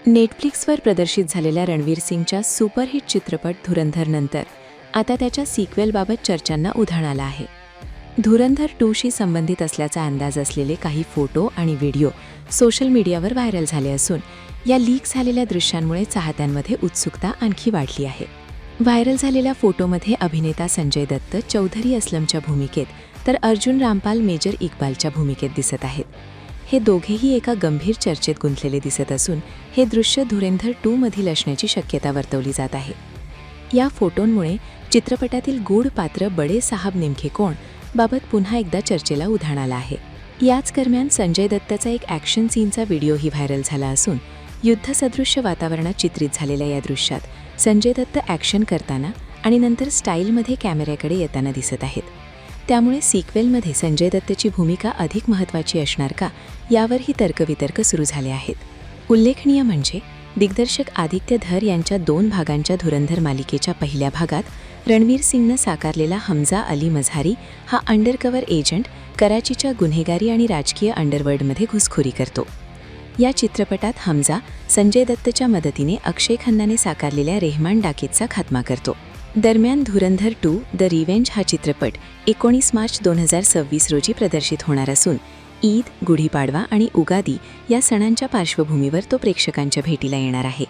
नेटफ्लिक्सवर प्रदर्शित झालेल्या रणवीर सिंगच्या सुपरहिट चित्रपट धुरंधरनंतर आता त्याच्या सिक्वेलबाबत चर्चांना उधाण आलं आहे. धुरंधर 2शी संबंधित असल्याचा अंदाज असलेले काही फोटो आणि व्हिडिओ सोशल मीडियावर व्हायरल झाले असून या लीक झालेल्या दृश्यांमुळे चाहत्यांमध्ये उत्सुकता आणखी वाढली आहे. व्हायरल झालेल्या फोटोमध्ये अभिनेता संजय दत्त चौधरी असलमच्या भूमिकेत तर अर्जुन रामपाल मेजर इक्बालच्या भूमिकेत दिसत आहेत. हे दोघेही एका गंभीर चर्चेत गुंतलेले दिसत असून हे दृश्य धुरंधर 2 मधील असण्याची शक्यता वर्तवली जात आहे. या फोटोंमुळे चित्रपटातील गूढ पात्र बडे साहब नेमके कोण बाबत पुन्हा एकदा चर्चेला उधाण आलं आहे. याच दरम्यान संजय दत्तचा एक ॲक्शन सीनचा व्हिडिओही व्हायरल झाला असून युद्धसदृश्य वातावरणात चित्रित झालेल्या या दृश्यात संजय दत्त ॲक्शन करताना आणि नंतर स्टाईलमध्ये कॅमेऱ्याकडे येताना दिसत आहेत. त्यामुळे सिक्वेलमध्ये संजय दत्तची भूमिका अधिक महत्त्वाची असणार का यावरही तर्कवितर्क सुरू झाले आहेत. उल्लेखनीय म्हणजे दिग्दर्शक आदित्य धर यांच्या 2 भागांच्या धुरंधर मालिकेच्या पहिल्या भागात रणवीर सिंगनं साकारलेला हमजा अली मझारी हा अंडरकव्हर एजंट कराचीच्या गुन्हेगारी आणि राजकीय अंडरवर्ल्डमध्ये घुसखोरी करतो. या चित्रपटात हमजा संजय दत्तच्या मदतीने अक्षय खन्नाने साकारलेल्या रेहमान डाकेतचा खात्मा करतो. दरम्यान धुरंधर 2 द रिव्हेंज हा चित्रपट 19 मार्च 2026 रोजी प्रदर्शित होणार असून ईद, गुढीपाडवा आणि उगादी या सणांच्या पार्श्वभूमीवर तो प्रेक्षकांच्या भेटीला येणार आहे.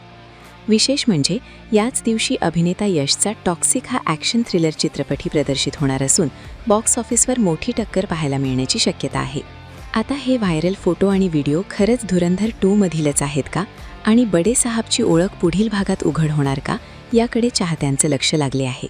विशेष म्हणजे याच दिवशी अभिनेता यशचा टॉक्सिक हा ॲक्शन थ्रिलर चित्रपटही प्रदर्शित होणार असून बॉक्स ऑफिसवर मोठी टक्कर पाहायला मिळण्याची शक्यता आहे. आता हे व्हायरल फोटो आणि व्हिडिओ खरंच धुरंधर 2 मधीलच आहेत का आणि बडे साहबची ओळख पुढील भागात उघड होणार का याकडे चाहत्यांचं लक्ष लागले आहे.